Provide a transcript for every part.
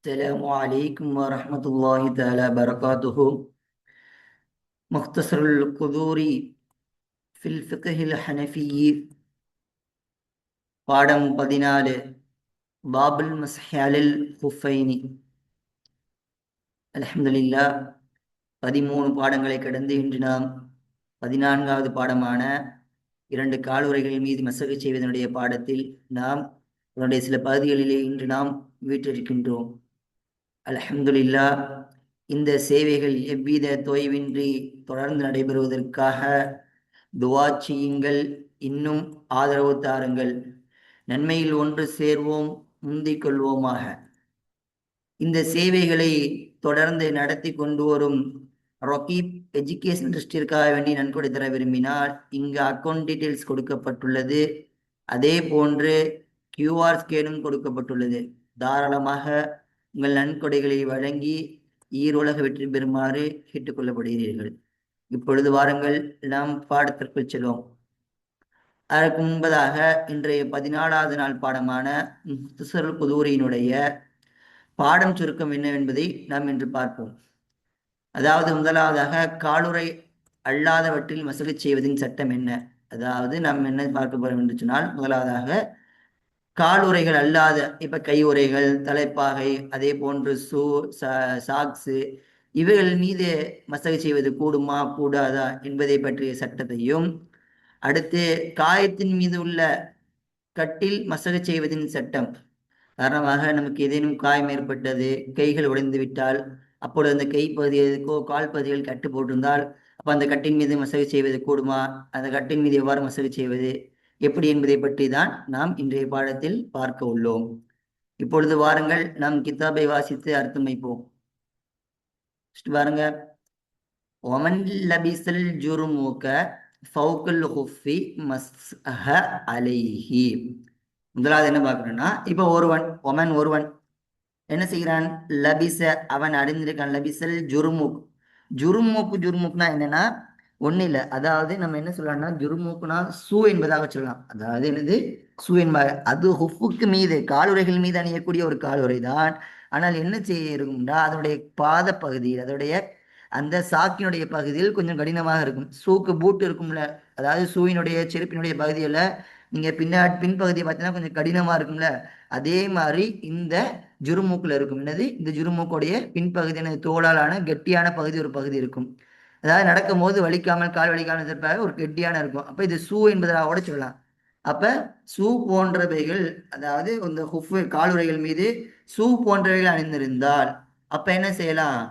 السلام عليكم ورحمة الله تعالى وبركاته. مختصر القدور في الفقه الحنفي பாடம் 14 பாபுல் மஸ்ஹி அலல் குஃபைனி. அல்ஹம்துலில்லாஹ். 13 பாடங்களை கடந்து இன்று நாம் 14வது பாடமான 2 காலுறைகள் மீது மசகு செய்வதனுடைய பாடத்தில் நாம் அதனுடைய சில பகுதிகளிலே இன்று நாம் வீற்றிருக்கின்றோம். அல்ஹம்துலில்லாஹ். இந்த சேவைகள் எவ்வித தொய்வின்றி தொடர்ந்து நடைபெறுவதற்காக துவா செய்யுங்கள், இன்னும் ஆதரவு தாருங்கள். நன்மையில் ஒன்று சேர்வோம், முந்திக் கொள்வோமாக. இந்த சேவைகளை தொடர்ந்து நடத்தி கொண்டு வரும் ரகீப் எஜுகேஷன் ட்ரஸ்டிற்காக வேண்டி நன்கொடை தர விரும்பினால் இங்கு அக்கௌண்ட் டீட்டெயில்ஸ் கொடுக்கப்பட்டுள்ளது. அதே போன்று QR ஸ்கேனும் கொடுக்கப்பட்டுள்ளது. தாராளமாக உங்கள் நன்கொடைகளை வழங்கி ஈருலக வெற்றி பெறுமாறு கேட்டுக்கொள்ளப்படுகிறீர்கள். இப்பொழுது வாருங்கள், நாம் பாடத்திற்குள் செல்வோம். அதற்கு முன்பதாக இன்றைய 14வது நாள் பாடமான முக்தஸருல் குதூரியினுடைய பாடம் சுருக்கம் என்னவென்பதை நாம் இன்று பார்ப்போம். அதாவது முதலாவதாக காலுறை அல்லாதவற்றில் மசகு செய்வதின் சட்டம் என்ன? அதாவது நாம் என்ன பார்க்க போறோம் என்று சொன்னால், முதலாவதாக காலுறைகள் அல்லாத, இப்ப கை உறைகள், தலைப்பாகை, அதே போன்று சாக்ஸு, இவைகள் மீது மசகு செய்வது கூடுமா கூடாதா என்பதை பற்றிய சட்டத்தையும், அடுத்து காயத்தின் மீது உள்ள கட்டில் மசகு செய்வதின் சட்டம். காரணமாக நமக்கு ஏதேனும் காயம் ஏற்பட்டது, கைகள் உடைந்து விட்டால், அப்பொழுது அந்த கை பகுதிகளுக்கோ கால் பகுதிகள் கட்டு போட்டிருந்தால் அப்ப அந்த கட்டின் மீது மசகு செய்வது கூடுமா, அந்த கட்டின் மீது எவ்வாறு மசகு செய்வது எப்படி என்பதை பற்றி தான் நாம் இன்றைய பாடத்தில் பார்க்க உள்ளோம். இப்பொழுது வாருங்கள், நாம் கித்தாபை வாசித்து அர்த்தம் வைப்போம். பாருங்க. ஒமன் லபிசல் ஜுருமுக ஃபௌகல் ஹுஃபி மஸ்ஹ அலைஹி. முதலாவது என்ன பார்க்கணும்னா, இப்போ ஒருவன் என்ன செய்கிறான்? லபிச, அவன் அடைந்திருக்கான். லபிசல் ஜுருமுக். ஜுருமுக்னா என்னன்னா ஒன்றும் இல்லை. அதாவது நம்ம என்ன சொல்லலாம்னா, ஜுருமுக்குனா சூ என்பதாக சொல்லலாம். அதாவது என்னது? சூ என்பதாக. அது ஹுஃபுக்கு மீது, காலுறைகள் மீது அணியக்கூடிய ஒரு காலுறை தான். ஆனால் என்ன செய்யும்னா, அதனுடைய பாத பகுதியில், அதோடைய அந்த சாக்கினுடைய பகுதியில் கொஞ்சம் கடினமாக இருக்கும். சூக்கு பூட்டு இருக்கும்ல, அதாவது சூவினுடைய செருப்பினுடைய பகுதியில் நீங்கள் பின்பகுதியை பார்த்தீங்கன்னா கொஞ்சம் கடினமாக இருக்கும்ல, அதே மாதிரி இந்த ஜுருமூக்கில் இருக்கும். என்னது? இந்த ஜுருமூக்குடைய பின்பகுதியான தோளாலான கெட்டியான பகுதி ஒரு பகுதி இருக்கும். அதாவது நடக்கும் போது வலிக்காமல், கால் வலிக்காமல் இருப்பதாக ஒரு கெட்டியான இருக்கும். அப்போ இது சூ என்பதாக கூட சொல்லலாம். அப்ப சூ போன்றவைகள், அதாவது இந்த ஹுஃப் காலுறைகள் மீது சூ போன்றவைகள் அணிந்திருந்தால் அப்ப என்ன செய்யலாம்?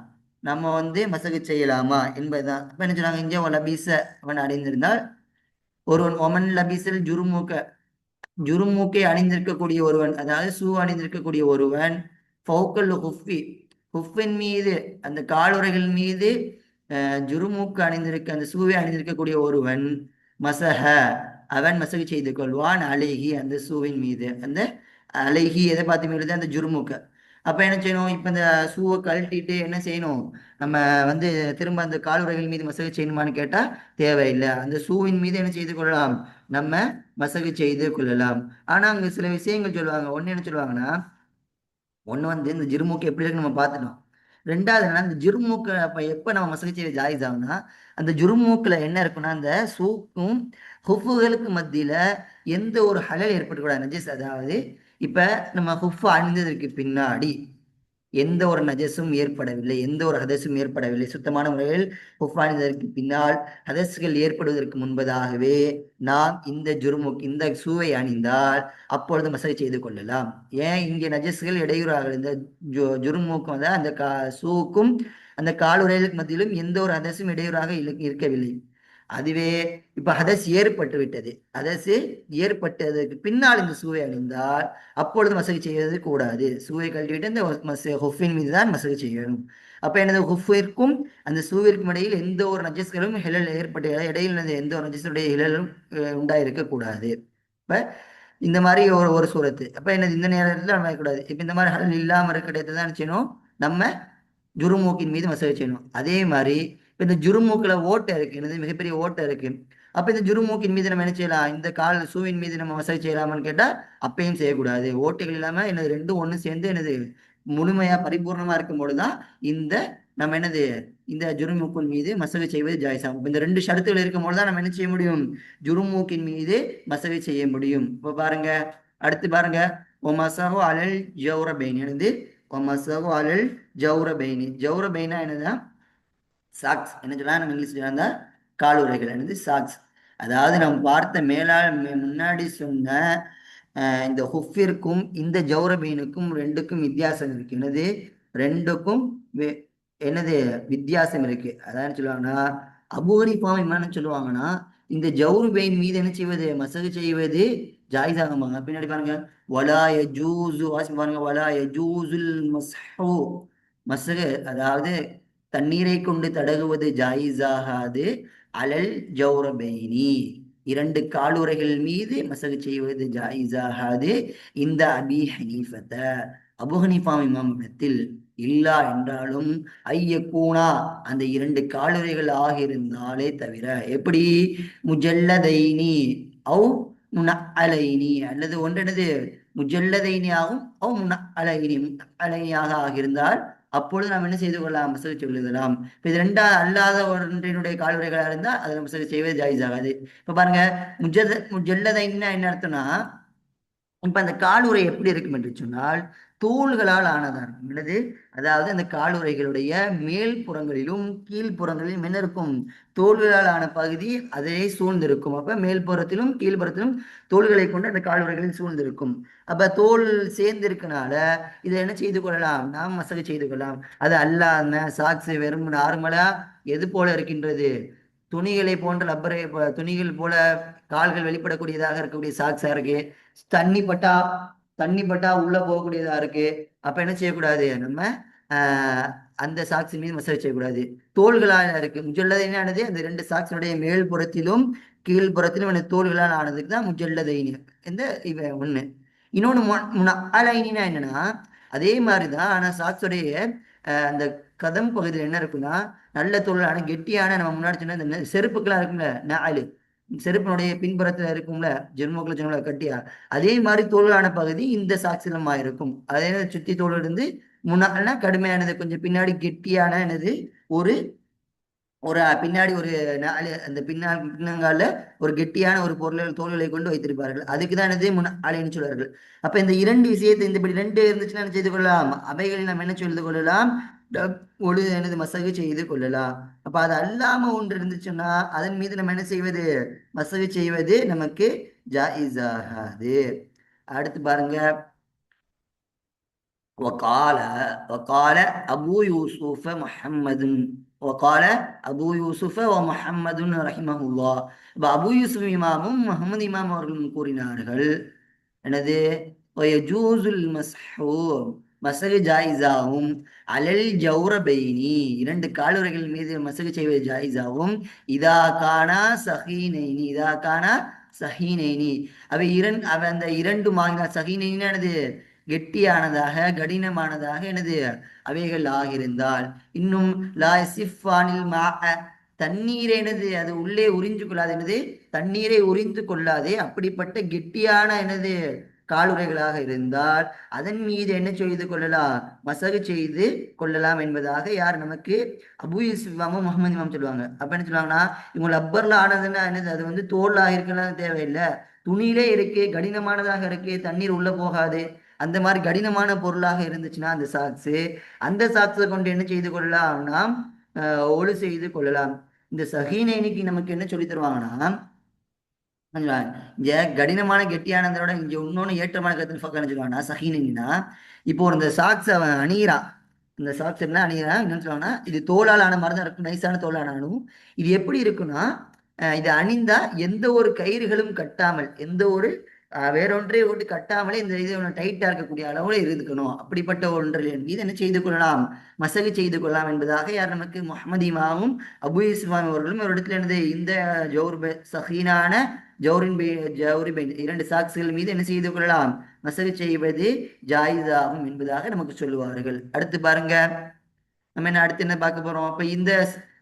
நம்ம மசகு செய்யலாமா என்பதுதான். அப்ப என்ன சொல்றாங்க இங்கே? லபீச, அவன் அணிந்திருந்தால். ஒருவன் ஒமன் லபீசல் ஜுருமூக்கை அணிந்திருக்கக்கூடிய ஒருவன், அதாவது சூ அணிந்திருக்கக்கூடிய ஒருவன், ஃபௌக்கல் ஹுஃபி, ஹுஃபின் மீது, அந்த காலுறைகள் மீது ஜுருமூக்கு அணிந்திருக்க, அந்த சூவை அணிந்திருக்கக்கூடிய ஒருவன், மசஹ, அவன் மசகு செய்து கொள்வான், அலைஹி, அந்த சூவின் மீது. அந்த அலைஹி எதை பார்த்து மீது? அந்த ஜுருமுக்க. அப்ப என்ன செய்யணும்? இப்ப இந்த சூவை கழட்டிட்டு என்ன செய்யணும்? நம்ம திரும்ப அந்த காலுறைகள் மீது மசகு செய்யணுமான்னு கேட்டா தேவையில்லை. அந்த சூவின் மீது என்ன செய்து கொள்ளலாம்? நம்ம மசகு செய்து கொள்ளலாம். ஆனா அங்க சில விஷயங்கள் சொல்லுவாங்க. ஒண்ணு என்ன சொல்லுவாங்கன்னா, ஒண்ணு இந்த ஜிருமூக்கு எப்படி இருக்கு நம்ம பார்த்துட்டோம். ரெண்டாவது என்னன்னா, இந்த ஜிருமூக்கு எப்ப நம்ம மசகு செய்ய ஜாயிஸ் ஆகும்னா, அந்த ஜுருமூக்குல என்ன இருக்குன்னா, அந்த சூக்கும் ஹுஃபுகளுக்கு மத்தியில எந்த ஒரு ஹலல் ஏற்படக்கூடாது, நஜீஸ். அதாவது இப்ப நம்ம ஹுஃப் அணிந்ததற்கு பின்னாடி எந்த ஒரு நஜஸும் ஏற்படவில்லை, எந்த ஒரு ஹதஸும் ஏற்படவில்லை, சுத்தமான முறையில் ஹுஃப் அணிந்ததற்கு பின்னால் ஹதஸ்கள் ஏற்படுவதற்கு முன்பதாகவே நாம் இந்த சூவை அணிந்தால் அப்பொழுது மசகு செய்து கொள்ளலாம். ஏன்? இங்கே நஜஸ்கள் இடையூறாக, இந்த ஜுருமுக்கும் அந்த சூக்கும் அந்த காலுறைகளுக்கு மத்தியிலும் எந்த ஒரு ஹதஸும் இடையூறாக இருக்கவில்லை. அதுவே இப்ப ஹதஸ் ஏற்பட்டு விட்டது. ஹதஸ் ஏற்பட்டதுக்கு பின்னால் இந்த சூவை அணிந்தால் அப்பொழுது மசகு செய்வது கூடாது. சூவை கழட்டிவிட்டு அந்த ஹுஃபின் மீது தான் மசகு செய்யணும். அப்ப எனது ஹுஃபிற்கும் அந்த சூவிற்கும் இடையில் எந்த ஒரு நஜஸ்களும் ஹிலல் ஏற்பட்ட இடையில் எந்த ஒரு நஜஸுடைய ஹிலலும் உண்டாயிருக்க கூடாது. இப்ப இந்த மாதிரி ஒரு சூரத்து. அப்ப என்னது? இந்த நேரத்துல நம்ம கூடாது. இப்ப இந்த மாதிரி ஹலல் இல்லாம இருக்கிறது தான் செய்யணும், நம்ம ஜுருமூக்கின் மீது மசகு செய்யணும். அதே மாதிரி இப்ப இந்த ஜுருமூக்குல ஓட்டை இருக்கு, என்னது? மிகப்பெரிய ஓட்டை இருக்கு. அப்ப இந்த ஜுருமூக்கின் மீது நம்ம என்ன செய்யலாம்? இந்த கால் சூவின் மீது நம்ம மசகு செய்யலாமான்னு கேட்டா அப்பயும் செய்யக்கூடாது. ஓட்டைகள் இல்லாம என்னது? ரெண்டும் ஒண்ணு சேர்ந்து என்னது? முழுமையா பரிபூர்ணமா இருக்கும் பொழுதுதான் இந்த நம்ம என்னது இந்த ஜுருமூக்கின் மீது மசகு செய்வது ஜாயிஸ் ஆகும். இந்த ரெண்டு ஷரத்துகள் இருக்கும் பொழுதுதான் நம்ம என்ன செய்ய முடியும், ஜுருமூக்கின் மீது மசகு செய்ய முடியும். இப்ப பாருங்க, அடுத்து பாருங்க, ஒமசகு அலல் ஜௌரபைனி என்னது, ஒமசகு அலல் ஜௌரபைனி. ஜௌரபைனா என்னதுதான் சாக்ஸ். என்ன சொல்லலாம் நம்ம இங்கிலீஷ்ல இருந்தா காலுறைகள் என்னது சாக்ஸ். அதாவது நம்ம பார்த்த முன்னாடி சொன்ன இந்த ஹுஃபிற்கும் இந்த ஜௌரபீனுக்கும் ரெண்டுக்கும் வித்தியாசம் இருக்கு. என்னது, ரெண்டுக்கும் என்னது வித்தியாசம் இருக்கு. அதான் சொல்லுவாங்கன்னா அபூ ஹனீஃபா என்ன சொல்லுவாங்கன்னா இந்த ஜௌருபைன் மீது என்ன செய்வது, மசகு செய்வது ஜாயிஸ் ஆகுமாங்க. பின்னாடி பாருங்க, வலா யஜூசு, வாசி பாருங்க, வலா யஜூசுல் மஸ்ஹு, மசகு அதாவது தண்ணீரை கொண்டு தடகுவது ஜாயிஸாகாது. அலல் ஜௌரபைனி, இரண்டு காலுறைகள் மீது மசகு செய்வது ஜாயிஸாகாது. இந்த அபி ஹனீஃபத, அபு ஹனீஃபா இமாமிடத்தில் இல்லா என்றாலும் ஐயக்கூனா அந்த இரண்டு காலுறைகள் ஆகியிருந்தாலே தவிர, எப்படி முஜல்லதைனி அவு முனஅலைனி, அல்லது ஒன்றெனது முஜல்லதைனி ஆகும் அவு முனஅலைனி, முனஅலைனியாக ஆகியிருந்தால் அப்பொழுது நாம் என்ன செய்து கொள்ளலாம், மசகு சொல்லுதலாம். இப்ப இது ரெண்டா அல்லாத ஒன்றினுடைய காலுறைகளா இருந்தா அதை மசகு செய்வது ஜாயிஸ் ஆகாது. இப்ப பாருங்க, முஜல்லதைன்னா என்ன அர்த்தம்னா, இப்ப அந்த காலுறை எப்படி இருக்கும் என்று சொன்னால் தோள்களால் ஆனதா இருக்கும். என்னது, அதாவது அந்த காலுறைகளுடைய மேல் புறங்களிலும் கீழ்ப்புறங்களிலும் என்ன இருக்கும், தோள்களால் ஆன பகுதி அதை சூழ்ந்திருக்கும். அப்ப மேல்புறத்திலும் கீழ்ப்புறத்திலும் தோள்களை கொண்டு அந்த காலுறைகளில் சூழ்ந்திருக்கும். அப்ப தோல் சேர்ந்து இருக்கனால இதை என்ன செய்து கொள்ளலாம், நாம் மசகு செய்து கொள்ளலாம். அது அல்லாம சாக்ஸ் வெறும் நார்மலா எது போல இருக்கின்றது, துணிகளை போன்ற லப்பரை துணிகள் போல கால்கள் வெளிப்படக்கூடியதாக இருக்கக்கூடிய சாக்ஸா இருக்கு. தண்ணி பட்டா தண்ணி பட்டா உள்ள போகக்கூடியதா இருக்கு. அப்ப என்ன செய்யக்கூடாது, நம்ம அந்த சாக்ஸ் மீது மசாஜ் செய்யக்கூடாது. தோள்களால் இருக்கு. முஜல்லதைனி ஆனது அந்த ரெண்டு சாக்ஸினுடைய மேல் புறத்திலும் கீழ்ப்புறத்திலும் அந்த தோள்களால் ஆனதுக்கு தான் முஜல்லதைனி. இந்த இவ ஒண்ணு. இன்னொன்னு அலைனா என்னன்னா அதே மாதிரிதான், ஆனா சாக்ஸுடைய அந்த கதம் பகுதியில் என்ன இருக்குன்னா நல்ல தோளான கெட்டியான, நம்ம முன்னாடி சொன்ன இந்த செருப்புக்கெல்லாம் இருக்கும்ல நாலு, செருப்பினுடைய பின்புறத்துல இருக்கும்ல ஜெர்மோக்கள் சொன்ன கட்டியா, அதே மாதிரி தோளான பகுதி இந்த சாக்சிலமா இருக்கும். அதே சுத்தி தோல் இருந்து முன்னாடினா கடுமையானது, கொஞ்சம் பின்னாடி கெட்டியான என்னது ஒரு ஒரு பின்னாடி ஒரு நாலு அந்த பின்னங்கால ஒரு கெட்டியான ஒரு பொருள் தோள்களை கொண்டு வைத்திருப்பார்கள். அதுக்குதான் என்னது முன்னாலைன்னு சொல்வார்கள். அப்ப இந்த இரண்டு விஷயத்தை இந்த இப்படி ரெண்டு இருந்துச்சுன்னா என்ன செய்து கொள்ளலாம், அவைகளில் நம்ம என்ன செய்து கொள்ளலாம், ஒழு எனது மசகு செய்து கொள்ளலாம். அப்ப அது அல்லாம ஒன்று இருந்துச்சுன்னா அதன் மீது நம்ம என்ன செய்வது, மசகு செய்வது நமக்கு ஜாயிஸ் ஆகாது. அடுத்து பாருங்க, وقال وقال أبو يوسف محمد وقال أبو يوسف ومحمد رحمه الله. இப்போ அபு யூசுப் இமாமும் முகமது இமாம் அவர்களும் கூறினார்கள் எனது ஜூசுல் மஸ்ஹூ, மசகு ஜாயிஸாவும் அலல் ஜௌரபைனி, இரண்டு காலுறைகள் மீது மசகு செய்வது ஜாயிஸாவும் இதா கானா சஹீனைனி, இதா கானா சஹீனைனி, அவ அந்த இரண்டு மாகினா சஹீனைனது கெட்டியானதாக கடினமானதாக எனது அவைகள் ஆகியிருந்தால், இன்னும் லாசிஃபானில் தண்ணீரை எனது அது உள்ளே உறிஞ்சு கொள்ளாது, எனது தண்ணீரை உறிந்து கொள்ளாதே அப்படிப்பட்ட கெட்டியான எனது காலுறைகளாக இருந்தால் அதன் மீது என்ன செய்து கொள்ளலாம், மசகு செய்து கொள்ளலாம் என்பதாக யார் நமக்கு அபு யூசுப் இமாமும் முகமது இமாம் சொல்லுவாங்க. அப்ப என்ன சொல்லுவாங்கன்னா, இவங்க லப்பர்ல ஆனதுன்னா என்னது, அது வந்து தோலாக இருக்கலாம் தேவையில்லை, துணியிலே இருக்கு, கடினமானதாக இருக்கு, தண்ணீர் உள்ள போகாது. அந்த மாதிரி கடினமான பொருளாக இருந்துச்சுன்னா அந்த சாக்ஸு, அந்த சாக்ஸை கொண்டு என்ன செய்து கொள்ளலாம், நாம் ஒழு செய்து கொள்ளலாம். இந்த சஹீனைனிக்கு நமக்கு என்ன சொல்லி தருவாங்கன்னா, இங்க கடினமான கெட்டியானதோட இங்க இன்னொன்னு ஏற்றமான கருத்து சொல்லுவாங்கன்னா சஹீனைனா, இப்போ இந்த சாக்ஸ் அவன் அணிகிறான், இந்த சாக்ஸ் என்ன அணிகிறான் என்னன்னு சொல்லுவாங்கன்னா, இது தோலால் ஆன மாதிரி தான் இருக்கும், நைஸான தோலானாலும் இது எப்படி இருக்குன்னா, இது அணிந்தா எந்த ஒரு கயிறுகளும் கட்டாமல், எந்த ஒரு வேறொன்றை ஓட்டு கட்டாமலே இந்த இது டைட்டா இருக்கக்கூடிய அளவுல இருக்கணும். அப்படிப்பட்ட ஒன்றில் மீது என்ன செய்து கொள்ளலாம், மசகு செய்து கொள்ளலாம் என்பதாக யார் நமக்கு முஹம்மது இமாமும் அபு இஸ்மாம் அவர்களும் ஒரு இடத்துல என்னது இந்த சஹீனான ஜௌரிபைன் இரண்டு சாக்ஸ்கள் மீது என்ன செய்து கொள்ளலாம், மசகு செய்வது ஜாயிஸாகும் என்பதாக நமக்கு சொல்லுவார்கள். அடுத்து பாருங்க, நம்ம என்ன அடுத்து என்ன பார்க்க போறோம். அப்ப இந்த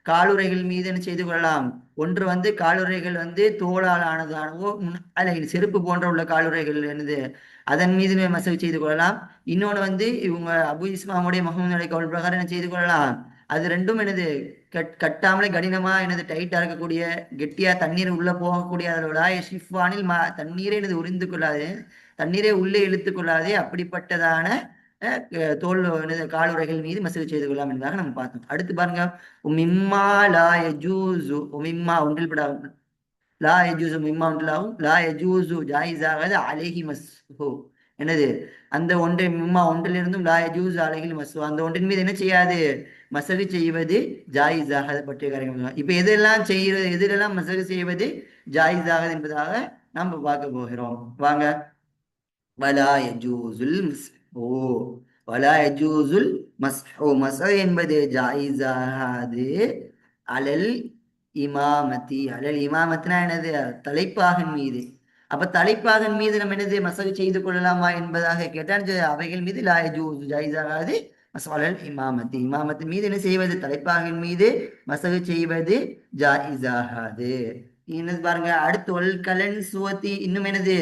காலுறைகள் மீது என்ன செய்து கொள்ளலாம். ஒன்று வந்து காலுறைகள் வந்து தோளால் ஆனதானவோ அல்ல செருப்பு போன்ற உள்ள காலுறைகள் என்னது அதன் மீது மசகு செய்து கொள்ளலாம். இன்னொன்று வந்து இவங்க அபு இஸ்மாமுடைய முகமது கவுல் பிரகாரம் என்ன செய்து கொள்ளலாம். அது ரெண்டும் என்னது கட்டாமலே கடினமா என்னது டைட்டா இருக்கக்கூடிய கெட்டியா தண்ணீர் உள்ள போகக்கூடிய அதோட ஷிஃபானில் தண்ணீரை என்னது உறிந்து கொள்ளாது, தண்ணீரை உள்ளே இழுத்து கொள்ளாதே அப்படிப்பட்டதான தோல் என்னது காலுறைகள் மீது மசகு செய்து கொள்ளலாம் என்பதாக நம்ம பார்த்தோம். அடுத்து பாருங்க, மிம்மா லா யஜூசு மிம்மா ஒன்றில் பட லா யஜூசு மிம்மா ஒன்றிலாகும் லா யஜூசு ஜாயிஸாகாது அலைஹி மஸ்ஹு என்னது அந்த ஒன்றை மிம்மா ஒன்றிலிருந்தும் லா யஜூசு அலைஹி மஸ்ஹு அந்த ஒன்றின் மீது என்ன செய்யாது மசகு செய்வது ஜாயிஸாகாது பற்றிய காரியங்கள். இப்ப எதெல்லாம் செய்யறது, எதிலெல்லாம் மசகு செய்வது ஜாயிஸாகாது என்பதாக நம்ம பார்க்க போகிறோம். வாங்க. வலா யஜூசுல் மஸ்ஹு வலா யஜூசுல் மஸ்ஹு மஸ்ஹு என்பது ஜாயிஸாகாது அலல் இமாமத்தி. அலல் இமாமத்தினா என்னது தலைப்பாகன் மீது. அப்ப தலைப்பாகன் மீது நம்ம என்னது மசகு செய்து கொள்ளலாமா என்பதாக கேட்டால் அவைகள் மீது லா யஜூஸ் ஜாயிஸாகாது. மசலல் இமாமத்தி இமாமத்தின் மீது என்ன செய்வது தலைப்பாகன் மீது மசகு செய்வது ஜாயிஸாகாது. என்னது பாருங்க. அடுத்து ஒல் கலன் சுவத்தி இன்னும் என்னது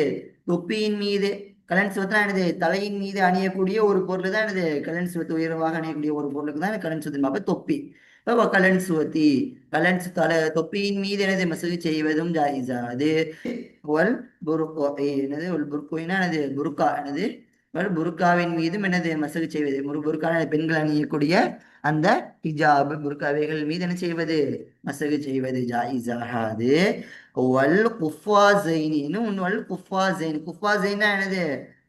தொப்பியின் மீது. கலன் சுவத்னா என்னது தலையின் மீது அணியக்கூடிய ஒரு பொருள் தான் என்னது கலன் சுவத்து உயர்வாக அணியக்கூடிய ஒரு பொருளுக்கு தான் கலன் சுவத்தின் அப்ப தொப்பி. கலன் சுவத்தி கலன் தொப்பியின் மீது எனது மசகு செய்வதும் ஜாயிஸாது. ஒல் என்னது ஒல் புர்குனா எனது புருக்கா எனது புருக்காவின் மீதும் எனது மசகு செய்வது புருக்கான பெண்கள் அணியக்கூடிய அந்த ஹிஜாப் புர்காவைகள் மீது என்ன செய்வது மசகு செய்வது ஜாயிஸாகாது. வல் குஃபாஸைனி இன்னும் வல் குஃபாஸைன் குஃபாஸைனா எனது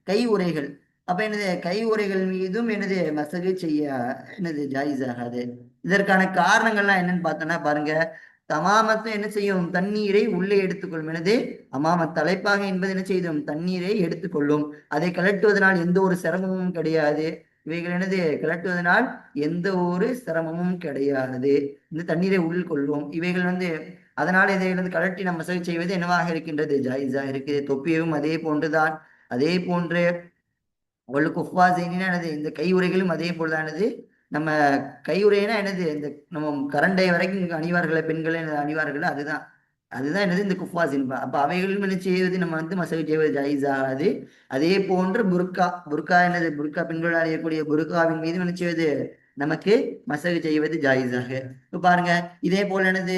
கை உரைகள். அப்ப என்னது கை உரைகள் மீதும் எனது மசகு செய்ய என்னது ஜாயிஸாகாது. இதற்கான காரணங்கள்லாம் என்னன்னு பார்த்தோம்னா பாருங்க. தமாமத்தும் என்ன செய்யும் தண்ணீரை உள்ளே எடுத்துக்கொள்ளும். எனது அமாமத் தலைப்பாக என்பது என்ன செய்யும் தண்ணீரை எடுத்துக்கொள்ளும். அதை கலட்டுவதனால் எந்த ஒரு சிரமமும் கிடையாது. இவைகள் என்னது கலட்டுவதனால் எந்த ஒரு சிரமமும் கிடையாது. இந்த தண்ணீரை உள்கொள்ளும். இவைகள் வந்து அதனால இதை வந்து கலட்டி நம்ம மசகு செய்வது என்னவாக இருக்கின்றது ஜாயிஸா இருக்குது. தொப்பியும் அதே போன்றுதான். அதே போன்று ஒல்லு குஃபாசினா என்னது இந்த கையுறைகளும் அதே போலதானது. நம்ம கையுறைனா என்னது இந்த நம்ம கரண்டை வரைக்கும் அணிவார்கள பெண்கள் அணிவார்கள் அதுதான். அதுதான் என்னது இந்த குஃபாசின். அப்ப அவைகளும் என்ன செய்வது நம்ம வந்து மசகு செய்வது ஜாயிஸ் ஆகாது. அதே போன்று புர்கா புர்கா என்னது புர்கா பெண்கள் அணியக்கூடிய புர்காவின் மீது என்ன செய்வது நமக்கு மசகு செய்வது ஜாயிஸாக. இப்ப பாருங்க. இதே போல என்னது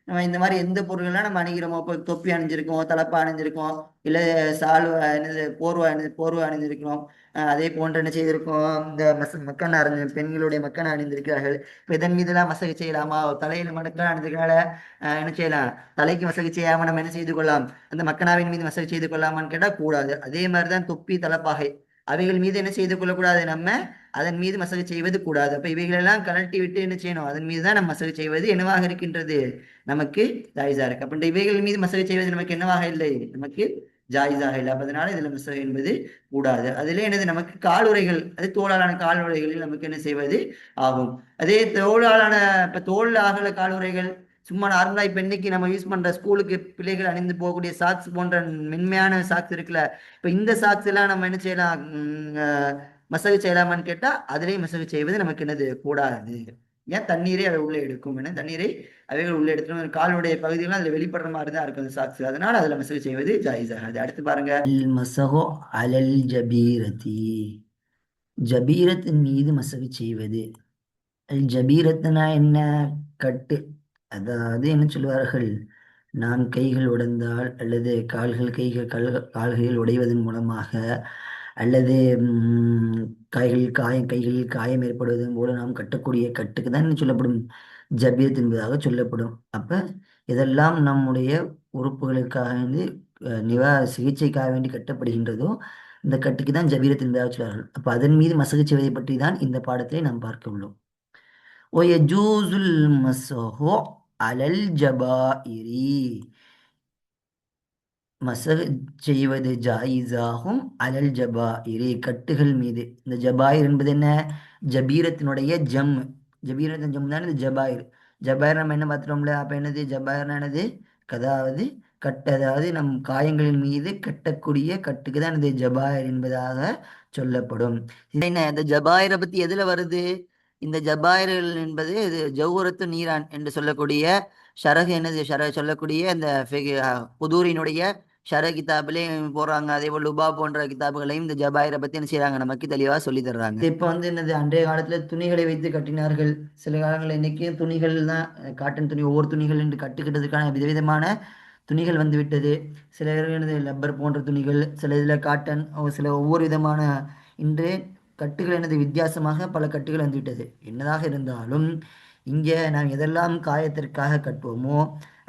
நம்ம இந்த மாதிரி எந்த பொருள்கள்லாம் நம்ம அணிகிறோமோ இப்போ தொப்பி அணிஞ்சிருக்கோம், தலப்பா அணிஞ்சிருக்கோம், இல்லை சால்வ என்னது போர்வை அணிந்திருக்கிறோம். அதே போன்று என்ன செய்திருக்கோம் இந்த மக்கள் அறிஞர் பெண்களுடைய மக்கள் அணிந்திருக்கிறார்கள். இப்போ இதன் மீதெல்லாம் மசகு செய்யலாமா. தலையில் மக்கள் அணிந்திருக்கனால என்ன செய்யலாம் தலைக்கு மசகு செய்யாம நம்ம என்ன செய்து கொள்ளலாம் அந்த மக்கனாவின் மீது மசகு செய்து கொள்ளாமான்னு கேட்டால் கூடாது. அதே மாதிரிதான் தொப்பி தலப்பாகை அவைகள் மீது என்ன செய்து கொள்ளக்கூடாது நம்ம அதன் மீது மசகு செய்வது கூடாது. அப்ப இவைகளெல்லாம் கலட்டி விட்டு என்ன செய்யணும் அதன் மீது தான் நம்ம மசகு செய்வது என்னவாக இருக்கின்றது நமக்கு ஜாயிஸா இருக்கு. அப்ப இவைகள் மீது மசகு செய்வது நமக்கு என்னவாக இல்லை நமக்கு ஜாயிஸாக இல்லை. அப்ப அதனால இதுல மசகு என்பது கூடாது. அதுல என்னது நமக்கு காலுறைகள் அது தோளாலான காலுறைகளில் நமக்கு என்ன செய்வது ஆகும். அதே தோளாலான இப்ப தோல் ஆகல காலுறைகள் சும்மா நார்மலா இப்ப இன்னைக்கு நம்ம யூஸ் பண்ற ஸ்கூலுக்கு பிள்ளைகள் அணிந்து போகக்கூடிய சாக்ஸ் போன்ற மென்மையான சாக்ஸ் இருக்குல்ல. இப்ப இந்த சாக்ஸ் எல்லாம் நம்ம என்ன செய்யலாம் மசகு செய்யலாமான்னு கேட்டா அதிலேயே மசகு செய்வது நமக்கு என்னது கூடாது. ஏன் தண்ணீரை அதை உள்ளே எடுக்கும். ஏன்னா தண்ணீரை அவைகள் உள்ளே எடுத்துடும். காலுடைய பகுதியெல்லாம் அதுல வெளிப்படுற மாதிரி தான் இருக்கும் அந்த சாக்ஸ். அதனால அதுல மசகு செய்வது ஜாயிஸ் ஆகாது. அடுத்து பாருங்க. மசகோ அலல் ஜபீரதி ஜபீரத்தின் மீது மசகு செய்வது. அல் ஜபீரத்துனா என்ன கட்டு. அதாவது என்ன சொல்லுவார்கள் நான் கைகள் உடைந்தால் அல்லது கால்களில் உடைவதன் மூலமாக அல்லது கைகளில் காயம் ஏற்படுவதன் மூலம் நாம் கட்டக்கூடிய கட்டுக்கு தான் என்ன சொல்லப்படும் ஜபீரத் என்பதாக சொல்லப்படும். அப்ப இதெல்லாம் நம்முடைய உறுப்புகளுக்காக வேண்டி சிகிச்சைக்காக வேண்டி கட்டப்படுகின்றதோ இந்த கட்டுக்கு தான் ஜபீரத் என்பதாக சொல்வார்கள். அப்ப அதன் மீது மசகு செய்வதை பற்றி தான் இந்த பாடத்திலே நாம் பார்க்க உள்ளோம். ஒயஜூசுல் மஸ்ஹு அலல் ஜபாயிரி மசகு செய்வது ஜாயிஸாகும் அலல் ஜபாயிரி கட்டுகள் மீது. இந்த ஜபாயிர் என்பது என்ன ஜபீரத்தினுடைய ஜபீரத்தின் ஜம் தான் இது ஜபாயிர். ஜபாயிர் நம்ம என்ன பார்த்துட்டோம்ல. அப்ப என்னது ஜபாயிர்னா என்னது அதாவது அதாவது நம் காயங்களின் மீது கட்டக்கூடிய கட்டுக்கு தான் இது ஜபாயிர் என்பதாக சொல்லப்படும். என்ன இந்த ஜபாயிரை பத்தி எதுல வருது இந்த ஜபாயிர்கள் என்பது இது ஜௌஹரத்து நீரான் என்று சொல்லக்கூடிய ஷரஹ் என்னது சொல்லக்கூடிய அந்த புதூரினுடைய ஷர கிதாபிலே போடுறாங்க. அதே போல் லுபா போன்ற கிதாபுகளையும் இந்த ஜபாயிரை பத்தி என்ன செய்யறாங்க, நமக்கு தெளிவா சொல்லி தர்றாங்க. இப்ப வந்து என்னது, அன்றைய காலத்துல துணிகளை வைத்து கட்டினார்கள். சில காலங்களில் இன்னைக்கும் துணிகள் தான், காட்டன் துணி, ஒவ்வொரு துணிகள் என்று கட்டுக்கிட்டதுக்கான விதவிதமான துணிகள் வந்து விட்டது. சில எனது லப்பர் போன்ற துணிகள், சில இதில் காட்டன், சில ஒவ்வொரு விதமான இன்று கட்டுகள் எனது வித்தியாசமாக பல கட்டுகள் வந்துவிட்டது. என்னதாக இருந்தாலும் இங்கே நாம் எதெல்லாம் காயத்திற்காக கட்டுவோமோ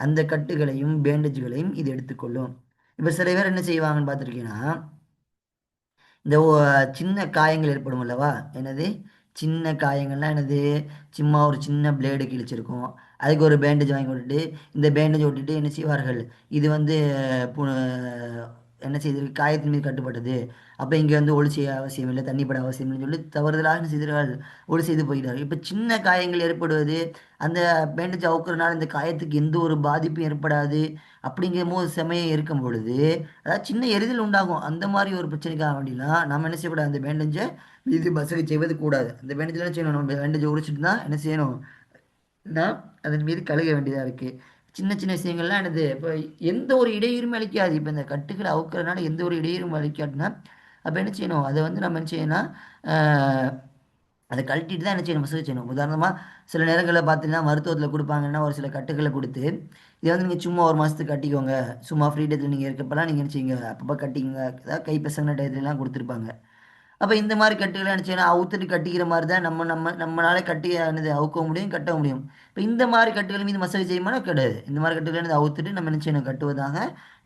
அந்த கட்டுகளையும் பேண்டேஜ்களையும் இது எடுத்துக்கொள்ளும். இப்போ சில பேர் என்ன செய்வாங்கன்னு பார்த்துருக்கீங்கன்னா, இந்த சின்ன காயங்கள் ஏற்படும் அல்லவா, என்னது சின்ன காயங்கள்லாம் என்னது, சும்மா ஒரு சின்ன பிளேடு கிழிச்சிருக்கும், அதுக்கு ஒரு பேண்டேஜ் வாங்கி விட்டுட்டு இந்த பேண்டேஜ் விட்டுட்டு என்ன செய்வார்கள், இது வந்து என்ன செய்திருக்கு, காயத்தின் மீது கட்டுப்பட்டது, அப்போ இங்கே வந்து ஒளி செய்ய அவசியம் இல்லை, தண்ணி பட அவசியம் இல்லைன்னு சொல்லி தவறுதலாக என்ன செய்தார்கள், ஒளி செய்து போகிறார்கள். இப்போ சின்ன காயங்கள் ஏற்படுவது, அந்த பேண்டேஜ் அவுக்கிறனால இந்த காயத்துக்கு எந்த ஒரு பாதிப்பும் ஏற்படாது அப்படிங்கும் போது சமயம் இருக்கும் பொழுது, அதாவது சின்ன எரிதல் உண்டாகும். அந்த மாதிரி ஒரு பிரச்சனைக்காக வேண்டிலாம் நம்ம என்ன செய்யக்கூடாது, அந்த பேண்டேஜை மீது மசகை செய்வது கூடாது. அந்த பேண்டேஜில் என்ன செய்யணும், நம்ம பேண்டேஜை உரிச்சிட்டு தான் என்ன செய்யணும், நான் அதன் மீது கழுக வேண்டியதாக இருக்குது. சின்ன சின்ன விஷயங்கள்லாம் என்னது, இப்போ எந்த ஒரு இடையூறும் அளிக்காது. இப்போ இந்த கட்டுகளை அவுக்கிறதுனால எந்த ஒரு இடையூறும் அளிக்காதுன்னா அப்போ என்ன செய்யணும், அதை வந்து நம்ம என்ன செய்யணும்னா அதை கழட்டிட்டு தான் என்ன செய்யணும், மசூஜ் செய்யணும். உதாரணமாக சில நேரங்களில் பார்த்தீங்கன்னா மருத்துவத்தில் கொடுப்பாங்கன்னா ஒரு சில கட்டுகளை கொடுத்து, இதை வந்து நீங்கள் சும்மா ஒரு மாதத்துக்கு கட்டிக்கோங்க, சும்மா ஃப்ரீ டயத்தில் நீங்கள் இருக்கப்பெல்லாம் நீங்கள் என்ன செய்யுங்க, அப்பப்போ கட்டிக்கோங்க, அதாவது கை பசங்க டயத்துலலாம் கொடுத்துருப்பாங்க. அப்போ இந்த மாதிரி கட்டுகளை என்ன செய்யணும், அவுத்துட்டு கட்டிக்கிற மாதிரி தான் நம்மளால கட்டி என்னது அவுக்க முடியும், கட்ட முடியும். இப்போ இந்த மாதிரி கட்டுகள் மீது மசாஜ் செய்யுமானா கிடையாது. இந்த மாதிரி கட்டுகளை என்னது அவுத்துட்டு நம்ம என்ன செய்யணும், கட்டுவதாக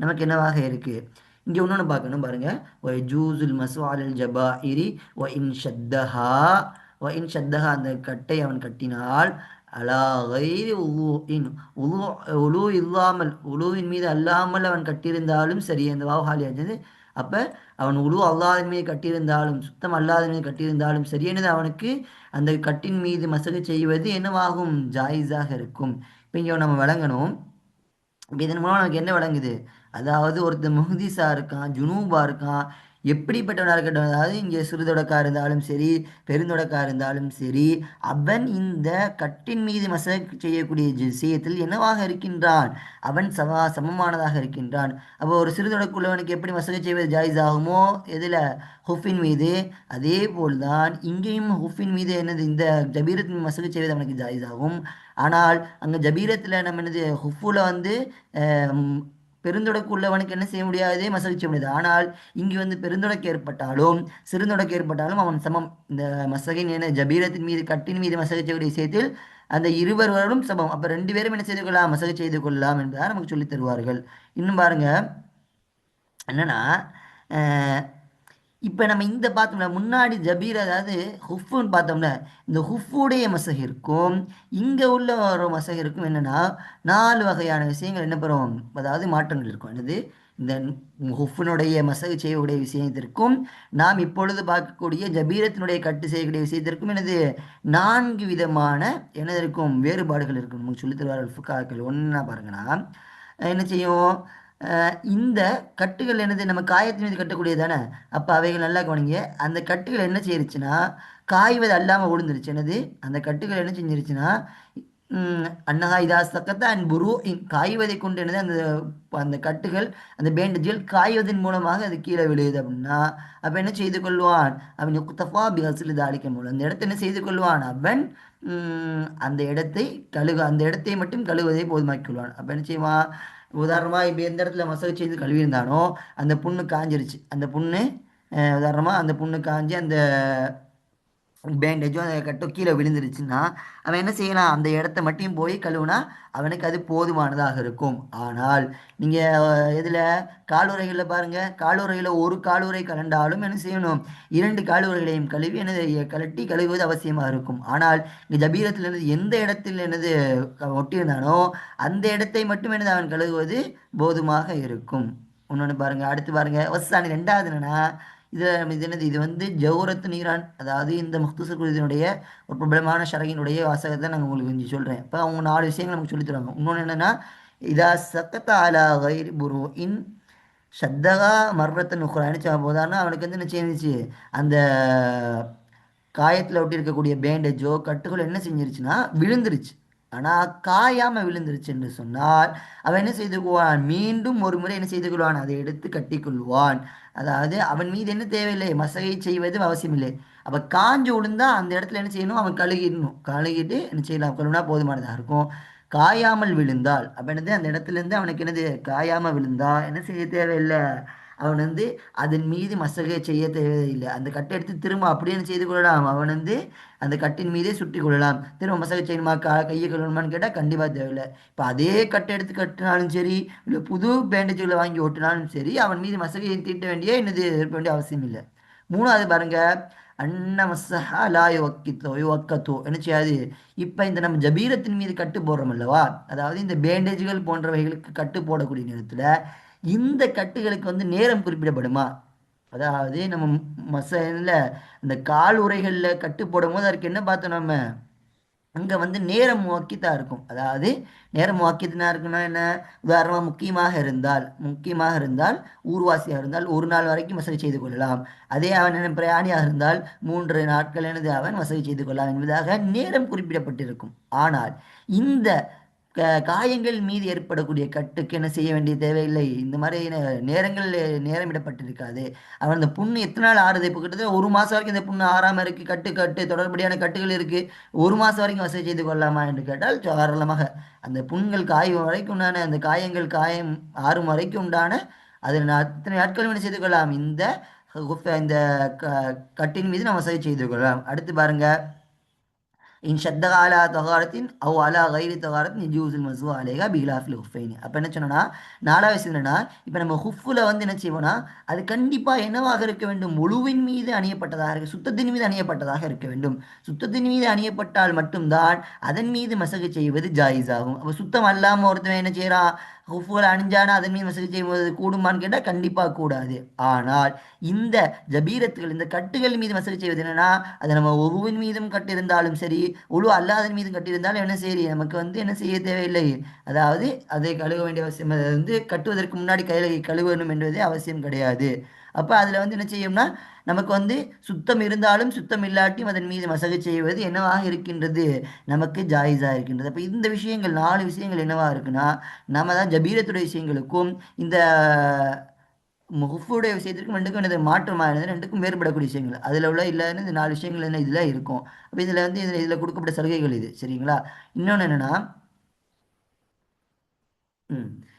நமக்கு என்னவாக இருக்குது. இங்கே இன்னொன்று பார்க்கணும் பாருங்க, ஒ ஜூசுல் மசு அலல் ஜபா இரி ஒ இன் ஷத்தஹா, ஒ இன் ஷத்தஹா அந்த கட்டை அவன் கட்டினால், அலா கைரி உலு இன் உலு உலு இல்லாமல், உலுவின் மீது அல்லாமல் அவன் கட்டியிருந்தாலும் சரி, அந்த வாவுஹாலியாச்சது. அப்போ அவன் உழு அல்லாத மீது கட்டியிருந்தாலும், சுத்தம் அல்லாத மீது கட்டியிருந்தாலும் சரியானது, அவனுக்கு அந்த கட்டின் மீது மசகு செய்வது என்னவாகும், ஜாயிஸாக இருக்கும். இப்போ இங்கே நம்ம வழங்கணும். இப்போ இதன் மூலம் நமக்கு என்ன வழங்குது, அதாவது ஒருத்தர் முஹ்திஸா இருக்கான், ஜுனூபா இருக்கான், எப்படிப்பட்டவனாக இருக்கட்டும், அதாவது இங்கே சிறுதொடக்கா இருந்தாலும் சரி, பெருந்தொடக்கா இருந்தாலும் சரி, அவன் இந்த கட்டின் மீது மசக் செய்யக்கூடிய விஷயத்தில் என்னவாக இருக்கின்றான், அவன் சமமானதாக இருக்கின்றான். அப்போ ஒரு சிறுதொடக்குள்ளவனுக்கு எப்படி மசகை செய்வது ஜாயிஸ் ஆகுமோ எதில், ஹுஃபின் மீது, அதே போல்தான் இங்கேயும் ஹுஃபின் மீது என்னது, இந்த ஜபீரத்தின் மசகை செய்வது அவனுக்கு ஜாயிஸ் ஆகும். ஆனால் அங்கே ஜபீரத்தில் நம்ம என்னது ஹுஃபுல வந்து பெருந்தொடக்கு உள்ளவனுக்கு என்ன செய்ய முடியாது, மசகு செய்ய முடியாது. ஆனால் இங்கு வந்து பெருந்தொடக்கு ஏற்பட்டாலும் சிறுந்தொடக்கு ஏற்பட்டாலும் அவன் சமம். இந்த மசகின் என்ன ஜபீரத்தின் மீது கட்டின் மீது மசகு செய்யக்கூடிய விஷயத்தில் அந்த இருவரும் சமம். அப்போ ரெண்டு பேரும் என்ன செய்து கொள்ளலாம், மசகு செய்து கொள்ளலாம் என்பதாக நமக்கு சொல்லித் தருவார்கள். இன்னும் பாருங்க என்னன்னா, இப்போ நம்ம இந்த பார்த்தோம்னா முன்னாடி ஜபீர், அதாவது ஹுஃபுன்னு பார்த்தோம்னா இந்த ஹுஃபுடைய மசகிற்கும் இங்கே உள்ள ஒரு மசகிற்கும் என்னென்னா 4 வகையான விஷயங்கள் என்ன பெறும், அதாவது மாற்றங்கள் இருக்கும். என்னது, இந்த ஹுஃபுனுடைய மசகு செய்யக்கூடிய விஷயத்திற்கும் நாம் இப்பொழுது பார்க்கக்கூடிய ஜபீரத்தினுடைய கட்டு செய்யக்கூடிய விஷயத்திற்கும் என்னது 4 விதமான என்னது இருக்கும், வேறுபாடுகள் இருக்கும். நமக்கு சொல்லித் தருவார்கள் ஃபுகாக்கள். ஒன்றா பாருங்கன்னா என்ன செய்யும், இந்த கட்டுகள் என்னது நம்ம காயத்தின் மீது கட்டக்கூடியது தானே. அப்போ அவைகள் நல்லா கவனிங்க, அந்த கட்டுகள் என்ன செய்யிருச்சுன்னா காய்வது அல்லாமல் விழுந்துருச்சு. என்னது, அந்த கட்டுகள் என்ன செஞ்சிருச்சுன்னா அன்னஹா இதா சக்கத்த அண்ட் புரு காய்வதை கொண்டு என்னது, அந்த அந்த கட்டுகள் அந்த பேண்டேஜ்கள் காய்வதன் மூலமாக அது கீழே விழுகுது அப்படின்னா அப்போ என்ன செய்து கொள்வான், அவன் யுக்தஃபா பிஹசில் தாளிக்க மூலம் அந்த இடத்தை என்ன செய்து கொள்வான், அவன் அந்த இடத்தை அந்த இடத்தை மட்டும் கழுவதை போதுமாக்கி கொள்வான். அப்போ என்ன செய்வான், உதாரணமாக இப்போ எந்த இடத்துல மசாஜ் செய்து கழுவியிருந்தானோ அந்த புண்ணு காஞ்சிருச்சு, அந்த புண்ணு உதாரணமாக அந்த புண்ணு காஞ்சி அந்த பேண்டேஜும் அதை கட்டோ கீழே விழுந்துருச்சுன்னா அவன் என்ன செய்யலாம், அந்த இடத்த மட்டும் போய் கழுவுனா அவனுக்கு அது போதுமானதாக இருக்கும். ஆனால் நீங்கள் இதில் காலுறைகளில் பாருங்கள், காலுறையில் ஒரு காலுறை கலண்டாலும் என்ன செய்யணும், 2 காலுறைகளையும் கழுவி என்னது கலட்டி கழுவுவது அவசியமாக இருக்கும். ஆனால் இங்கே ஜபீரத்தில் என்னது எந்த இடத்தில் என்னது ஒட்டியிருந்தானோ அந்த இடத்தை மட்டும் என்னது அவன் கழுவுவது போதுமாக இருக்கும். இன்னொன்று பாருங்கள், அடுத்து பாருங்கள் வசானி. 2வது என்னன்னா, இது என்னது, இது வந்து ஜௌரத்து நீரான், அதாவது இந்த முக்தசர் குருதினுடைய ஒரு பிரபலமான ஷரகினுடைய வாசகத்தை நாங்கள் உங்களுக்கு கொஞ்சம் சொல்கிறேன். இப்போ அவங்க 4 விஷயங்கள் நமக்கு சொல்லி தருவாங்க. இன்னொன்று என்னென்னா, இதா சக்கத்த அலா கைர் புரு இன் ஷத்தகா மர்ரத்தன் உக்ரா என்ன போதான்னா அவனுக்கு வந்து என்ன செய்யுச்சு, அந்த காயத்தில் ஒட்டி இருக்கக்கூடிய பேண்டேஜோ கட்டுகளோ என்ன செஞ்சிருச்சுன்னா விழுந்துருச்சு. ஆனால் காயாமல் விழுந்துருச்சு என்று சொன்னால் அவன் என்ன செய்து கொள்வான், மீண்டும் ஒரு முறை என்ன செய்து கொள்வான், அதை எடுத்து கட்டிக்கொள்வான். அதாவது அவன் மீது என்ன தேவையில்லை, மசகை செய்வது அவசியம் இல்லை. அப்போ காஞ்சு விழுந்தா அந்த இடத்துல என்ன செய்யணும், அவன் கழுகிடணும். கழுகிட்டு என்ன செய்யலாம், கழுவினா போதுமானதாக இருக்கும். காயாமல் விழுந்தால் அப்போ என்னது, அந்த இடத்துல இருந்து அவனுக்கு என்னது, காயாமல் விழுந்தா என்ன செய்ய தேவையில்லை, அவன் அதன் மீது மசகை செய்ய தேவையில்லை. அந்த கட்டை எடுத்து திரும்ப அப்படியே செய்து கொள்ளலாம். அவன் அந்த கட்டின் மீதே சுற்றி கொள்ளலாம். திரும்ப மசகை செய்யணுமா, கையை கழுவணுமான்னு கேட்டால் கண்டிப்பாக தேவையில்லை. இப்போ அதே கட்டை எடுத்து கட்டினாலும் சரி, இல்லை புது பேண்டேஜ்களை வாங்கி ஓட்டினாலும் சரி, அவன் மீது மசகையை தீட்ட வேண்டிய என்னது இருக்க வேண்டிய அவசியம் இல்லை. மூணாவது பாருங்க, அன்ன மசஹா லா யுவக்கத்தோ என்ன செய்யாது. இப்போ இந்த நம்ம ஜபீரத்தின் மீது கட்டு போடுறோம் அல்லவா, அதாவது இந்த பேண்டேஜ்கள் போன்றவைகளுக்கு கட்டு போடக்கூடிய நேரத்தில் இந்த கட்டுகளுக்கு நேரம் குறிப்பிடப்படுமா. அதாவது நம்ம மசல இந்த கால் உறைகளில் கட்டு போடும் போது அதற்கு என்ன பார்த்தோம் நம்ம, அங்கே நேரம் முக்கியத்தான் இருக்கும். அதாவது நேரம் முக்கியத்தினா இருக்குன்னா என்ன, உதாரணமாக முக்கியமாக இருந்தால் ஊர்வாசியாக இருந்தால் ஒரு நாள் வரைக்கும் வசதி செய்து கொள்ளலாம். அதே அவன் என்ன பிரயாணியாக இருந்தால் 3 நாட்கள் எனது அவன் வசதி செய்து கொள்ளலாம் என்பதாக நேரம் குறிப்பிடப்பட்டிருக்கும். ஆனால் இந்த காயங்கள் மீது ஏற்படக்கூடிய கட்டுக்கு என்ன செய்ய வேண்டிய தேவையில்லை. இந்த மாதிரி நேரங்கள் நேரமிடப்பட்டிருக்காது. அவன் அந்த புண்ணு எத்தனை நாள் ஆறுது, இப்போ கிட்டத்தட்ட 1 மாதம் வரைக்கும் இந்த புண்ணு ஆறாமல் இருக்குது, கட்டு தொடர்படியான கட்டுகள் இருக்குது, 1 மாதம் வரைக்கும் வசதி செய்து கொள்ளலாமா என்று கேட்டால் தாராளமாக. அந்த புண்கள் காயும் வரைக்கும் உண்டான, அந்த காயம் ஆறும் வரைக்கும் உண்டான அதில் அத்தனை நாட்களும் என்ன செய்து கொள்ளலாம், இந்த கட்டின் மீது நம்ம வசதி செய்து கொள்ளலாம். அடுத்து பாருங்க, இன் ஷத்தக அலா தகாரத்தின் அவ் அலா கைரி தகாரத்தின் நிஜூசில் மசு அலேகா பிகிலாஃபில் ஹுஃபைனி. அப்போ என்ன சொன்னா, 4வது என்னன்னா, இப்போ நம்ம ஹுஃபில் என்ன செய்வோம்னா, அது கண்டிப்பாக என்னவாக இருக்க வேண்டும், முழுவின் மீது அணியப்பட்டதாக இருக்க, சுத்தத்தின் மீது அணியப்பட்டதாக இருக்க வேண்டும். சுத்தத்தின் மீது அணியப்பட்டால் மட்டும்தான் அதன் மீது மசகு செய்வது ஜாயிஸ் ஆகும். அப்போ சுத்தம் அல்லாமல் ஒருத்தவன் என்ன செய்யறான், ஹுஃபுகள் அணிஞ்சானா அதன் மீது மசகு செய்வது கூடுமான்னு கேட்டால் கண்டிப்பாக கூடாது. ஆனால் இந்த ஜபீரத்துகள், இந்த கட்டுகள் மீது மசகு செய்வது என்னன்னா, அது நம்ம ஒவ்வொரு மீதும் கட்டியிருந்தாலும் சரி, உழு அல்லாதன் மீது கட்டியிருந்தாலும் என்ன சரி, நமக்கு என்ன செய்ய தேவையில்லை. அதாவது அதை கழுவ வேண்டிய அவசியம், அதை கட்டுவதற்கு முன்னாடி கையில் கழுவணும் என்பதே அவசியம் கிடையாது. அப்போ அதில் என்ன செய்யும்னா, நமக்கு சுத்தம் இருந்தாலும் சுத்தம் இல்லாட்டியும் அதன் மீது மசகு செய்வது என்னவாக இருக்கின்றது, நமக்கு ஜாயிஸாக இருக்கின்றது. அப்போ இந்த விஷயங்கள் 4 விஷயங்கள் என்னவாக இருக்குன்னா, நம்ம தான் ஜபீரத்துடைய விஷயங்களுக்கும் இந்த முகஃபுடைய விஷயத்திற்கும் ரெண்டுக்கும் என்னது மாற்றமாக, ரெண்டுக்கும் வேறுபடக்கூடிய விஷயங்கள் அதில் உள்ள இல்லைன்னு இந்த 4 விஷயங்கள் என்ன இதில் இருக்கும். அப்போ இதில் இதில் கொடுக்கப்பட்ட சலுகைகள் இது, சரிங்களா. இன்னொன்று என்னென்னா,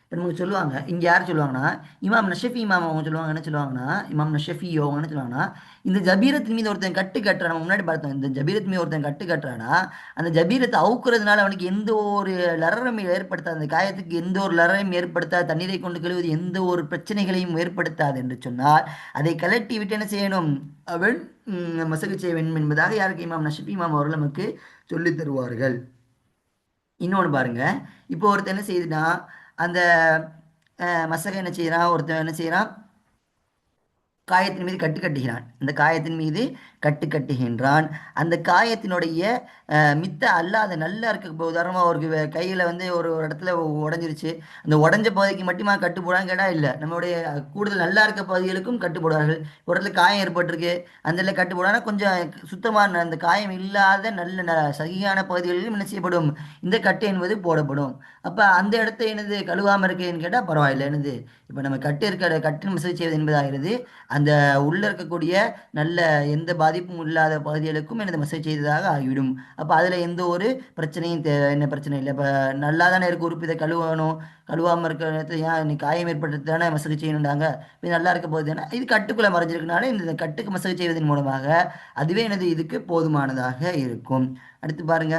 இப்போ நமக்கு சொல்லுவாங்க, இங்கே யார் சொல்லுவாங்கன்னா, இமாம் நஷஃபி இமாம் அவங்க சொல்லுவாங்க, என்ன சொல்லுவாங்கன்னா, இமாம் நஷஃபி அவங்க என்ன சொல்லுவாங்கன்னா, இந்த ஜபீரத்தின் மீது ஒருத்தன் கட்டு கட்டுறான், நம்ம முன்னாடி பார்த்தோம், இந்த ஜபீரத் மீது ஒருத்தன் கட்டு கட்டுறான்னா அந்த ஜபீரத்தை அவுக்குறதுனால அவனுக்கு எந்த ஒரு லரரையும் ஏற்படுத்தாது, அந்த காயத்துக்கு எந்த ஒரு லரரையும் ஏற்படுத்தாது, தண்ணீரை கொண்டு கழுவது எந்த ஒரு பிரச்சனைகளையும் ஏற்படுத்தாது என்று சொன்னால் அதை கலட்டி விட்டு என்ன செய்யணும், அவன் மசகு செய்ய வேண்டும் என்பதாக யாருக்கு, இமாம் நஷஃபி இமாம் அவர்கள் நமக்கு சொல்லித் தருவார்கள். இன்னொன்று பாருங்க, இப்போ ஒருத்தர் என்ன செய்யுதுன்னா, அந்த மசகை என்ன செய்கிறான், ஒருத்தன் என்ன செய்கிறான், காயத்தின் மீது கட்டு கட்டுகிறான். அந்த காயத்தின் மீது கட்டு கட்டுகின்றான். அந்த காயத்தினுடைய மித்த அல்லாத நல்லா இருக்க, உதாரணமாக ஒரு கையில் ஒரு இடத்துல உடஞ்சிருச்சு, அந்த உடஞ்ச பகுதிக்கு மட்டுமா கட்டு போடான்னு கேட்டால் இல்லை, நம்மளுடைய கூடுதல் நல்லா இருக்க பகுதிகளுக்கும் கட்டு போடுவார்கள். ஒரு இடத்துல காயம் ஏற்பட்டிருக்கு, அந்த இடத்துல கட்டு போடானா கொஞ்சம் சுத்தமான அந்த காயம் இல்லாத நல்ல சகியான பகுதிகளிலும் என்ன செய்யப்படும், இந்த கட்டு என்பது போடப்படும். அப்போ அந்த இடத்த என்னது கழுவாமல் இருக்கேன்னு கேட்டால் பரவாயில்லை. என்னது இப்போ நம்ம கட்டின் மசூதி செய்வது என்பதாகிறது அந்த உள்ள இருக்கக்கூடிய நல்ல எந்த பாதிப்பும் இல்லாத பகுதிகளுக்கும் எனது மசேஜ் செய்ததாக ஆகிவிடும். அப்போ அதில் எந்த ஒரு பிரச்சனையும் என்ன பிரச்சனை இல்லை. இப்போ நல்லா தானே இருக்க உறுப்பு, இதை கழுவாமல் இருக்கிற நேரத்தில் ஏன் இன்னைக்கு காயம் ஏற்படுறது தானே மசகு செய்யணுண்டாங்க, இது நல்லா இருக்க போகுது தானே, இது கட்டுக்குள்ளே மறைஞ்சிருக்கனால இந்த கட்டுக்கு மசகு செய்வதன் மூலமாக அதுவே எனது இதுக்கு போதுமானதாக இருக்கும். அடுத்து பாருங்க,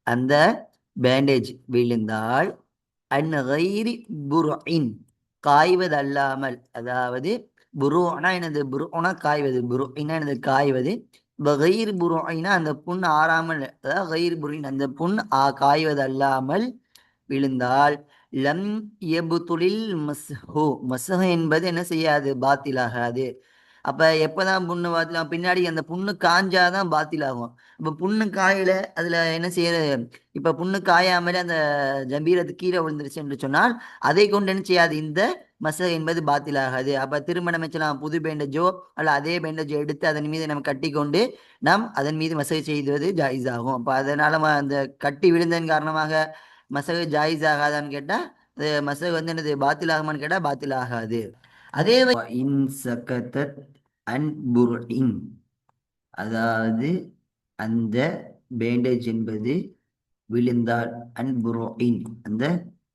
அந்த பேண்டேஜ் விழுந்தால் காய்வதல்லாமல், அதாவது புருனா எனது புருனா காய்வது, புருனா எனது காய்வது, கயிறு புருனா அந்த புண் ஆறாமல், அதாவது கயிறு புரின் அந்த புண் காய்வது அல்லாமல் விழுந்தால் லம் எபுத்துலில் மஸ்ஹு, மஸ்ஹு என்பது என்ன செய்யாது, பாத்திலாகாது. அப்போ எப்போதான் புண்ணு பாத்தில், பின்னாடி அந்த புண்ணு காஞ்சாதான் பாத்தில் ஆகும். இப்போ புண்ணு காயில அதில் என்ன செய்யறது, இப்போ புண்ணு காயாமலே அந்த ஜம்பீரத்து கீழே விழுந்துருச்சு என்று சொன்னால் அதை கொண்டு என்ன செய்யாது, இந்த மசகு என்பது பாத்திலாகாது. அப்ப திரும்ப வச்சலாம் புது பேண்டேஜோ அல்ல அதே பேண்டேஜோ எடுத்து அதன் மீது நம்ம கட்டி கொண்டு நாம் அதன் மீது மசகு செய்வது ஜாயிஸ் ஆகும். அப்ப அதனால அந்த கட்டி விழுந்ததன் காரணமாக மசகு ஜாயிஸ் ஆகாதான்னு கேட்டா மசகு வந்து என்னது பாத்தில் ஆகுமான்னு கேட்டா பாத்தில் ஆகாது. அதே இன் சகதத் அன் புர்இன், அதாவது அந்த பேண்டேஜ் என்பது விழுந்தால், அன்புரோயின் அந்த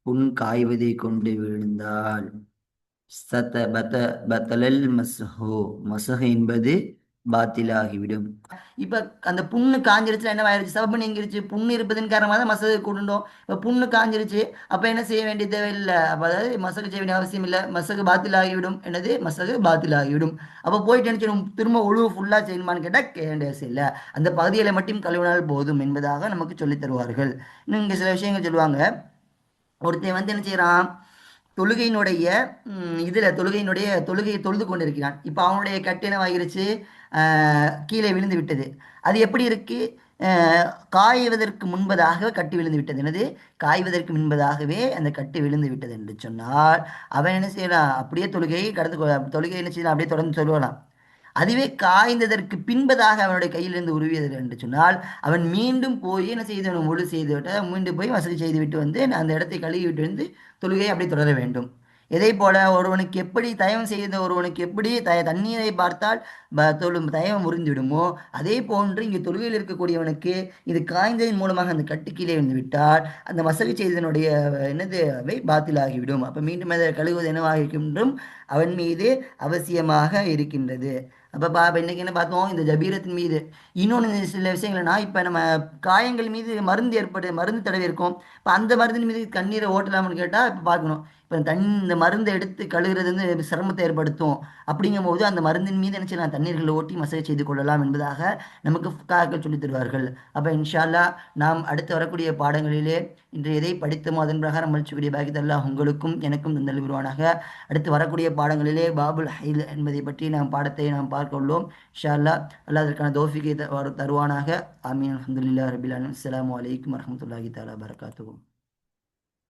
புண் காய்வதை கொண்டு விழுந்தால், பத்தலல் மஸ்ஹு மசஹ் என்பது பாத்திலாகிவிடும். இப்ப அந்த புண்ணு காஞ்சிருச்சு, என்ன ஆயிடுச்சு, சபப்பு நீங்கிருச்சு. புண்ணு இருப்பதன் காரணமாக தான் மசகு கூடணும். இப்ப புண்ணு காஞ்சிருச்சு, அப்ப என்ன செய்ய வேண்டிய தேவையில்லை. அப்ப அதாவது மசகு செய்ய வேண்டிய அவசியம் இல்லை. மசகு பாத்திலாகிவிடும். என்னது மசகு பாத்திலாகிவிடும். அப்ப போயிட்டு என்ன செய்யணும், திரும்ப ஒழுவு ஃபுல்லா செய்யணுமான்னு கேட்டா வேண்டிய அவசியம் இல்லை. அந்த பகுதிகளை மட்டும் கழுவினால் போதும் என்பதாக நமக்கு சொல்லித் தருவார்கள். இன்னும் இங்க சில விஷயங்கள் சொல்லுவாங்க. ஒருத்தன் வந்து என்ன செய்யறான், தொழுகையினுடைய தொழுகையை தொழுது கொண்டிருக்கிறான். இப்போ அவனுடைய கட்டு என்னவாகிருச்சு, கீழே விழுந்து விட்டது. அது எப்படி இருக்கு, காய்வதற்கு முன்பதாக கட்டு விழுந்து விட்டது. என்னது, காய்வதற்கு முன்பதாகவே அந்த கட்டு விழுந்து விட்டது என்று சொன்னால் அவன் என்ன செய்யலாம், அப்படியே தொழுகையை தொழுகை என்ன செய்யலாம், அப்படியே தொடர்ந்து சொல்லலாம். அதுவே காய்ந்ததற்கு பின்பதாக அவனுடைய கையிலிருந்து உருவியது என்று சொன்னால் அவன் மீண்டும் போய் என்ன செய்து முழு செய்து விட்டு மீண்டும் போய் வசதி செய்து விட்டு வந்து அந்த இடத்தை கழுவி விட்டு வந்து தொழுகையை அப்படி தொடர வேண்டும். இதே போல ஒருவனுக்கு எப்படி தயவம் செய்த ஒருவனுக்கு எப்படி தண்ணீரை பார்த்தால் தயவம் முறிந்துவிடுமோ, அதே போன்று இங்கு தொழுகையில் இருக்கக்கூடியவனுக்கு இது காய்ந்ததின் மூலமாக அந்த கட்டு கீழே வந்து விட்டால் அந்த மசகு செய்தனுடைய என்னது அவை பாத்திலாகிவிடும். அப்ப மீண்டும் அதை கழுவுவது என்னவாகின்றும் அவன் மீது அவசியமாக இருக்கின்றது. அப்போ இன்னைக்கு என்ன பார்த்தோம், இந்த ஜபீரத்தின் மீது இன்னொன்று சில விஷயங்கள்னா, இப்போ நம்ம காயங்கள் மீது மருந்து தடவி இருக்கும். இப்போ அந்த மருந்தின் மீது கண்ணீரை ஓட்டலாம்னு கேட்டால் இப்போ பார்க்கணும். இப்போ இந்த மருந்தை எடுத்து கழுகுறது வந்து சிரமத்தை ஏற்படுத்தும். அப்படிங்கும் போது அந்த மருந்தின் மீது என்ன செய்யலாம், தண்ணீர்களை ஓட்டி மசகை செய்து கொள்ளலாம் என்பதாக நமக்கு ஃபுக்காக்கள் சொல்லித் தருவார்கள். அப்போ இன்ஷா அல்லாஹ் நாம் அடுத்து வரக்கூடிய பாடங்களிலே இன்று எதை படித்தோமோ அதன் பிரகாரம் மகிழ்ச்சிக்கூடிய பாக்கியத்தை அல்லாஹ் உங்களுக்கும் எனக்கும் தந்தல் விருவானாக. அடுத்து வரக்கூடிய பாடங்களிலே பாபுல் ஹைல் என்பதை பற்றி பாடத்தை நாம் பார்க்க உள்ளோம். இன்ஷா அல்லாஹ் அல்லாஹ் அதற்கான தௌஃபீகை தருவானாக. ஆமீன். அல்ஹம்துலில்லாஹி ரப்பில் ஆலமீன். அஸ்ஸலாமு அலைக்கும் வரஹ்மத்துல்லாஹி தஆலா வபரகாத்துஹு.